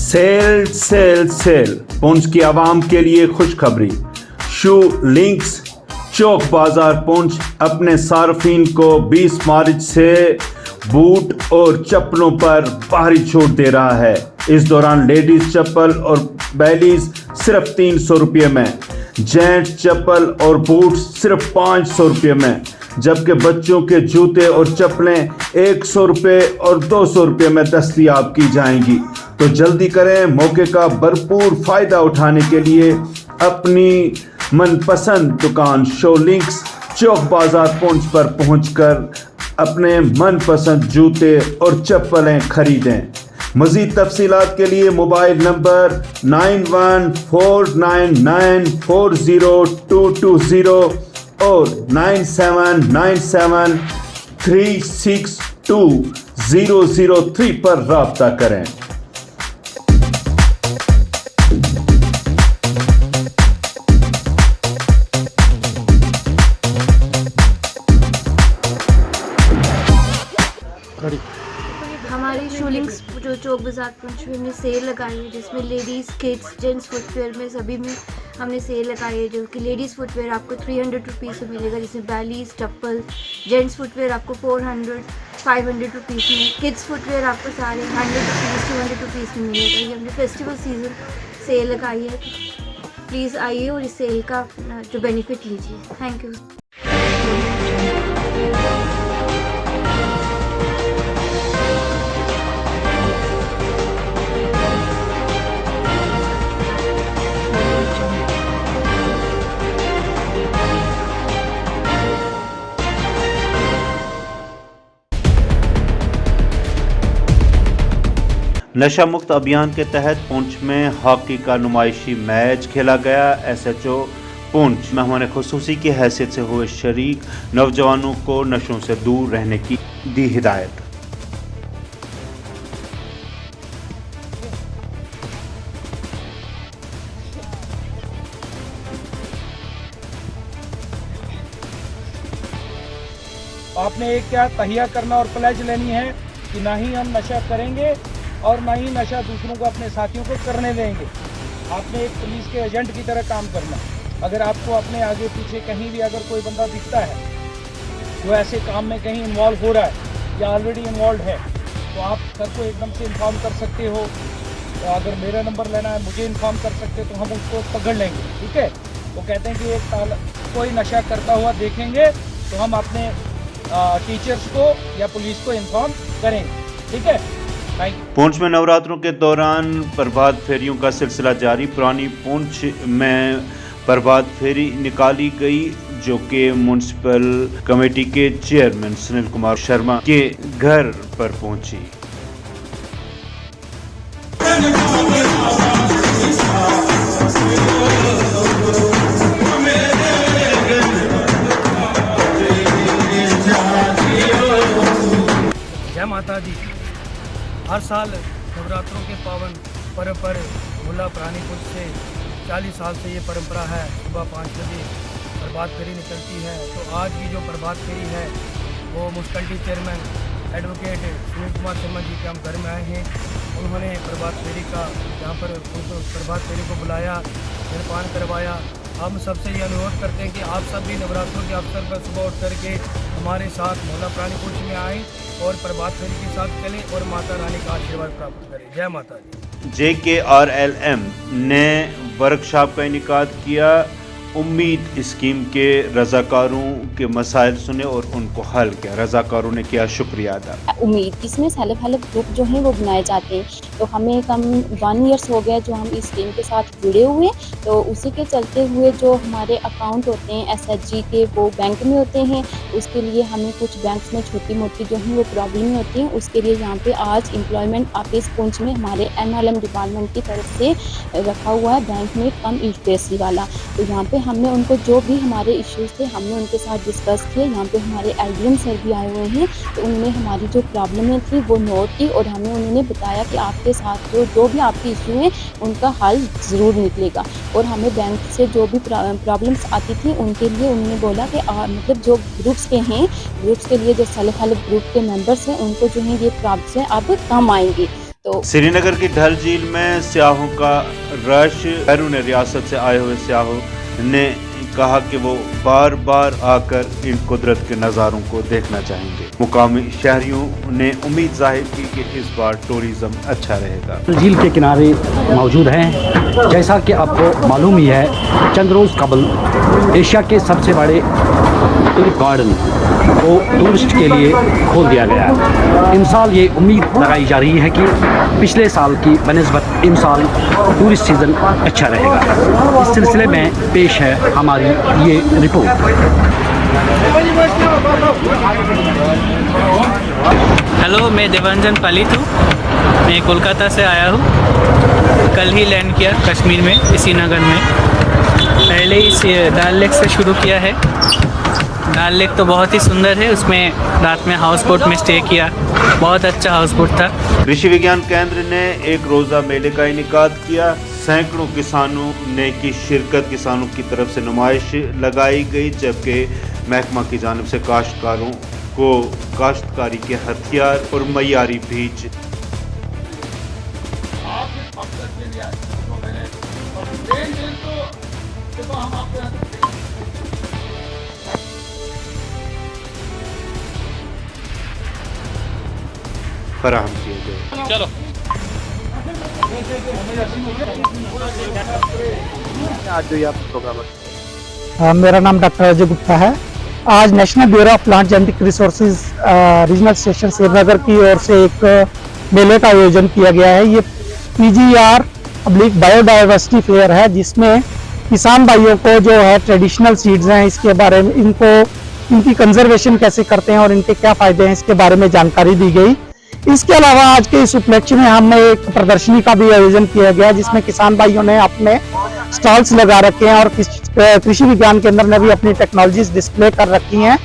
Cell cell cell Poonch की आवाम के लिए खुशखबरी। शू लिंक्स चौक बाजार पुंछ अपने सार्फिन को 20 मार्च से बूट और चप्पलों पर भारी छूट दे रहा है। इस दौरान लेडीज चप्पल और बैलीज सिर्फ 300 रुपये में, जेंट्स चप्पल और बूट सिर्फ 500 रुपये में, जबकि बच्चों के जूते और चप्पलें 100 रुपये और 200 रुपये में दस्तयाब की जाएंगी। तो जल्दी करें, मौके का भरपूर फायदा उठाने के लिए अपनी मनपसंद दुकान शो लिंक्स चौक बाजार पुंछ पर पहुंचकर अपने मनपसंद जूते और चप्पलें खरीदें। मज़ीद तफसीलात के लिए मोबाइल नंबर 9149940220 और 9797362003 पर राब्ता करें। हमारी शू लिंक्स जो चौक बाजार पुंछ में हमने सेल लगाई है, जिसमें लेडीज़, किड्स, जेंट्स फुटवेयर में सभी में हमने सेल लगाई है। जो कि लेडीज़ फुटवेयर आपको 300 रुपीज़ में मिलेगा, जिसमें बैलीज, चप्पल, जेंट्स फुटवेयर आपको 400, 500 रुपीज़ में, किड्स फुटवेयर आपको सारे 100 रुपीज़, 200 रुपीज़ में मिलेगा। ये हमने फेस्टिवल सीज़न सेल लगाई है। प्लीज़ आइए और इस सेल का जो बेनिफिट लीजिए। Thank you. नशा मुक्त अभियान के तहत पुंछ में हॉकी का नुमाइशी मैच खेला गया। SHO पुंछ मेहमान खुसूसी की हैसियत से हुए शरीक, नौजवानों को नशों से दूर रहने की दी हिदायत। आपने एक क्या तहिया करना और प्लेज लेनी है कि ना ही हम नशा करेंगे और ना ही नशा दूसरों को, अपने साथियों को करने देंगे। आपने एक पुलिस के एजेंट की तरह काम करना। अगर आपको अपने आगे पीछे कहीं भी अगर कोई बंदा दिखता है वो ऐसे काम में कहीं इन्वॉल्व हो रहा है या ऑलरेडी इन्वॉल्व है, तो आप सर को एकदम से इन्फॉर्म कर सकते हो। तो अगर मेरा नंबर लेना है, मुझे इन्फॉर्म कर सकते हो, तो हम उसको पकड़ लेंगे। ठीक है, वो कहते हैं कि एक कोई नशा करता हुआ देखेंगे तो हम अपने टीचर्स को या पुलिस को इन्फॉर्म करेंगे। ठीक है। पुंछ में नवरात्रों के दौरान प्रभात फेरियों का सिलसिला जारी। पुरानी पुंछ में प्रभात फेरी निकाली गई, जो कि म्यूनसिपल कमेटी के चेयरमैन सुनील कुमार शर्मा के घर पर पहुंची। जय माता दी। हर साल नवरात्रों के पावन पर्व पर मुहल्ला पुरानी पुंछ से 40 साल से ये परंपरा है। सुबह 5 बजे प्रभात फेरी निकलती है। तो आज की जो प्रभात फेरी है वो municipality chairman advocate Sunil Kumar Sharma ji के हम घर में आए हैं। उन्होंने प्रभात फेरी का यहाँ पर प्रभात फेरी को बुलाया, जलपान करवाया। हम सबसे ये अनुरोध करते हैं कि आप सब भी नवरात्रों के अवसर पर सुबह उठ करके हमारे साथ मोहल्ला पुरानी पुंछ में आएँ और प्रभात फेरी के साथ चलें और माता रानी का आशीर्वाद प्राप्त करें। जय माता दी। JKRLM ने वर्कशॉप का इनेकाद किया। उम्मीद स्कीम के रज़ाकारों के मसाइल सुने और उनको हल किया। रज़ाकारों ने किया शुक्रिया अदा। उम्मीद इसमें सेल्फ हेल्प ग्रुप जो हैं वो बनाए जाते हैं। तो हमें कम 1 ईयर्स हो गया जो हम इस स्कीम के साथ जुड़े हुए। तो उसी के चलते हुए जो हमारे अकाउंट होते हैं SHG के, वो बैंक में होते हैं। उसके लिए हमें कुछ बैंक्स में छोटी मोटी जो हैं वो प्रॉब्लम होती हैं। उसके लिए यहाँ पे आज एम्प्लॉयमेंट ऑफिस पुंछ में हमारे NRLM डिपार्टमेंट की तरफ से रखा हुआ है बैंक में कम लिटरेसी वाला। तो यहाँ पे हमने उनको जो भी हमारे इश्यूज़ थे हमने उनके साथ डिस्कस किए। यहाँ पे हमारे LDM सर भी आए हुए हैं। तो उन्होंने हमारी जो प्रॉब्लमें थी वो नोट की और हमें उन्होंने बताया कि आपके साथ जो भी आपके इशू हैं उनका हल ज़रूर निकलेगा। और हमें बैंक से जो भी प्रॉब्लम्स आती थी उनके लिए उन्होंने बोला कि मतलब जो ग्रुप्स के हैं, ग्रुप्स के लिए जो सेल्फ हेल्प ग्रुप के मेंबर्स हैं उनको जो है ये प्रॉब्लम्स हैं अब कम आएंगे। तो तो श्रीनगर की डल झील में स्याहों का रश। बैरून रियासत से आए हुए स्याहों ने कहा कि वो बार बार आकर इन कुदरत के नज़ारों को देखना चाहेंगे। मुकामी शहरियों ने उम्मीद जाहिर की कि इस बार टूरिज्म अच्छा रहेगा। झील के किनारे मौजूद हैं। जैसा कि आपको मालूम ही है, चंद रोज़ कबल एशिया के सबसे बड़े टूलिप गार्डन को टूरिस्ट के लिए खोल दिया गया है। इस साल ये उम्मीद लगाई जा रही है कि पिछले साल की बनिस्बत इस साल टूरिस्ट सीज़न अच्छा रहेगा। इस सिलसिले में पेश है हमारी ये रिपोर्ट। हेलो, मैं देवांजन पालित हूँ। मैं कोलकाता से आया हूँ। कल ही लैंड किया कश्मीर में, इसी नगर में। पहले इस डल लेक से शुरू किया है। डल लेक तो बहुत ही सुंदर है। उसमें रात में हाउस बोट में स्टे किया, बहुत अच्छा हाउस बोट था। कृषि विज्ञान केंद्र ने एक रोज़ा मेले का इनेकाद किया। सैकड़ों किसानों ने की शिरकत। किसानों की तरफ से नुमाइश लगाई गई, जबकि महकमा की जानिब से काश्तकारों को काश्तकारी के हथियार और मयारी बीज फराहम किए गए। चलो आज जो ये आप प्रोग्राम मेरा नाम डॉक्टर अजय गुप्ता है। आज national bureau of plant genetic resources regional station Srinagar की ओर से एक मेले का आयोजन किया गया है। ये PGR पब्लिक बायोडाइवर्सिटी फेयर है, जिसमें किसान भाइयों को जो है ट्रेडिशनल सीड्स हैं, इसके बारे में इनकी कंजर्वेशन कैसे करते हैं और इनके क्या फायदे हैं, इसके बारे में जानकारी दी गई। इसके अलावा आज के इस उपलक्ष्य में हमने एक प्रदर्शनी का भी आयोजन किया गया, जिसमें किसान भाइयों ने अपने स्टॉल्स लगा रखे हैं और कृषि विज्ञान केंद्र ने भी अपनी टेक्नोलॉजीज डिस्प्ले कर रखी हैं।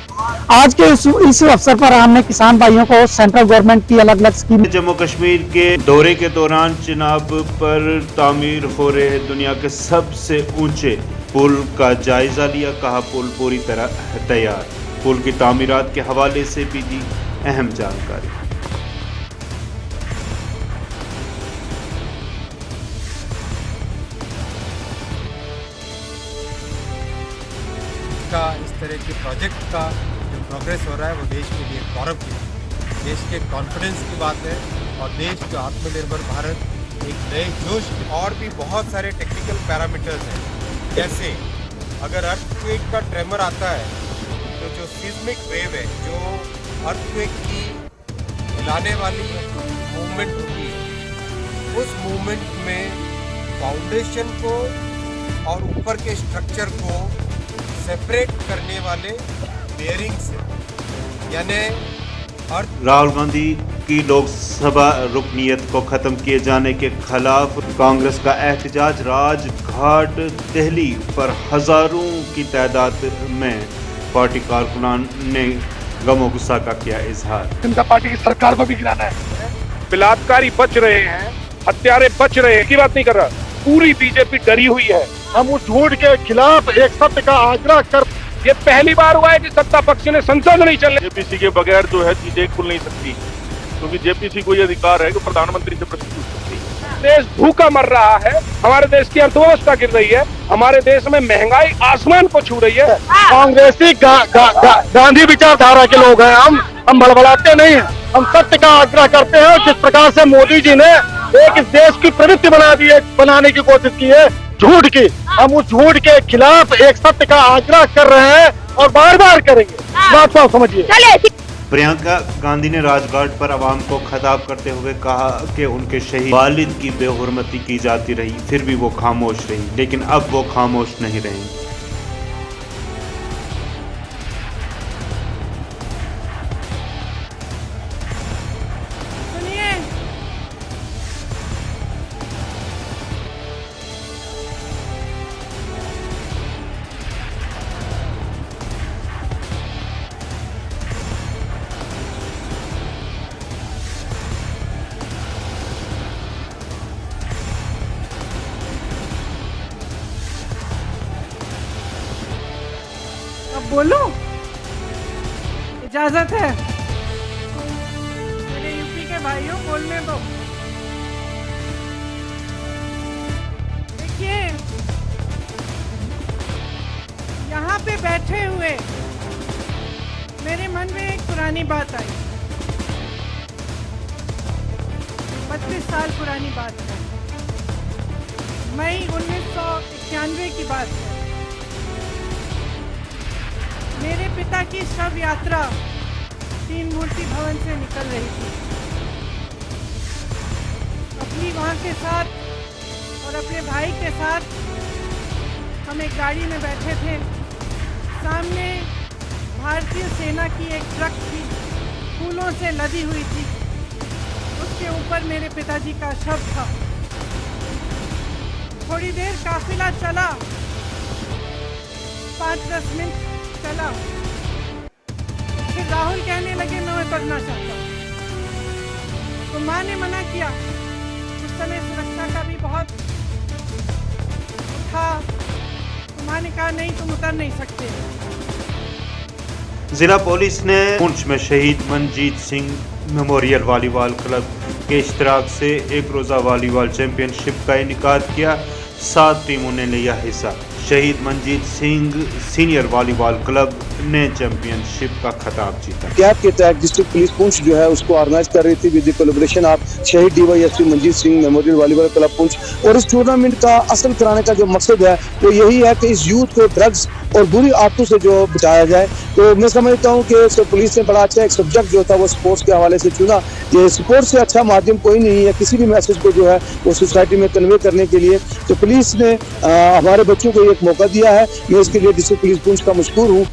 आज के इस अवसर पर हमने किसान भाइयों को सेंट्रल गवर्नमेंट की अलग अलग स्कीम। जम्मू कश्मीर के दौरे के दौरान चिनाब पर तामीर हो रहे दुनिया के सबसे ऊंचे पुल का जायजा लिया। कहा पुल पूरी तरह तैयार। पुल की तामीरात के हवाले से भी दी अहम जानकारी। इस तरह के प्रोजेक्ट का जो प्रोग्रेस हो रहा है वो देश के लिए गौरव की बात है, देश के कॉन्फिडेंस की बात है और देश का आत्मनिर्भर भारत एक नए जोश। और भी बहुत सारे टेक्निकल पैरामीटर्स हैं, जैसे अगर अर्थक्वेक का ट्रेमर आता है तो जो सीस्मिक वेव है, जो अर्थक्वेक की हिलाने वाली मूवमेंट होगी, उस मूवमेंट में फाउंडेशन को और ऊपर के स्ट्रक्चर को सेपरेट करने वाले बेयरिंग्स, यानी राहुल गांधी की लोकसभा रुकनीयत को खत्म किए जाने के खिलाफ कांग्रेस का एहतजाज। राजघाट दिल्ली पर हजारों की तादाद में पार्टी कारकुनान ने गमो गुस्सा का किया इजहार। जनता पार्टी की सरकार को भी गिराना है। बलात्कारी बच रहे हैं, हत्यारे बच रहे हैं की बात नहीं कर रहा, पूरी बीजेपी डरी हुई है। हम उस झूठ के खिलाफ एक सत्य का आग्रह कर। ये पहली बार हुआ है कि सत्ता पक्ष ने संसद नहीं चलने। जेपीसी के बगैर जो है चीजें खुल नहीं सकती, क्योंकि जेपीसी को ये अधिकार है कि प्रधानमंत्री से प्रश्न पूछ सकती है। देश भूखा मर रहा है, हमारे देश की अर्थव्यवस्था गिर रही है, हमारे देश में महंगाई आसमान को छू रही है। कांग्रेसी गांधी विचारधारा के लोग हैं हम बड़बड़ाते नहीं हैं। हम सत्य का आग्रह करते हैं। जिस प्रकार से मोदी जी ने एक इस देश की प्रवृत्ति बनाने की कोशिश की है झूठ की, हम उस झूठ के खिलाफ एक सत्य का आग्रह कर रहे हैं और बार बार करेंगे। बात को आप समझिए। प्रियंका गांधी ने राजघाट पर आवाम को खिताब करते हुए कहा कि उनके शहीद वालिद की बेहुरमती की जाती रही, फिर भी वो खामोश रही, लेकिन अब वो खामोश नहीं रही। बोलो, इजाजत है। मेरे यूपी के भाइयों बोलने दो। पे बैठे हुए मेरे मन में एक पुरानी बात आई, 32 साल पुरानी बात है, मई 1991 की बात है। मेरे पिता की शव यात्रा तीन मूर्ति भवन से निकल रही थी। अपनी मां के साथ और अपने भाई के साथ हम एक गाड़ी में बैठे थे। सामने भारतीय सेना की एक ट्रक थी, फूलों से लदी हुई थी। उसके ऊपर मेरे पिताजी का शव था। थोड़ी देर काफिला चला, 5-10 मिनट चला, फिर राहुल कहने लगे मैं पढ़ना चाहता हूँ। तो माँ ने मना किया। उस समय सुरक्षा का भी बहुत था। तो माँ ने कहा नहीं, तुम उतर नहीं सकते। जिला पुलिस ने पुंछ में शहीद Manjeet Singh memorial volleyball club के इश्तराक से एक रोज़ा वॉलीबॉल चैंपियनशिप का इनेकाद किया। 7 टीमों ने लिया हिस्सा। शहीद Manjeet Singh senior volleyball club ने चैंपियनशिप का खिताब जीता। कैब के तहत डिस्ट्रिक्ट पुलिस पुंछ जो है उसको ऑर्गेनाइज कर रही थी विद द कोलैबोरेशन ऑफ शहीद DYSP Manjeet Singh memorial volleyball club Poonch. और इस टूर्नामेंट का असल कराने का जो मकसद है वो यही है कि इस यूथ को ड्रग्स और बुरी आदतों से जो बचाया जाए। तो मैं समझता हूँ कि पुलिस ने बड़ा अच्छा एक सब्जेक्ट जो था वो स्पोर्ट्स के हवाले से चुना। ये स्पोर्ट्स से अच्छा माध्यम कोई नहीं है किसी भी मैसेज को जो है वो सोसाइटी में कन्वे करने के लिए। तो पुलिस ने हमारे बच्चों को एक मौका दिया है। मैं इसके लिए डिस्ट्रिक्ट पुलिस पुंछ का मशकूर हूँ।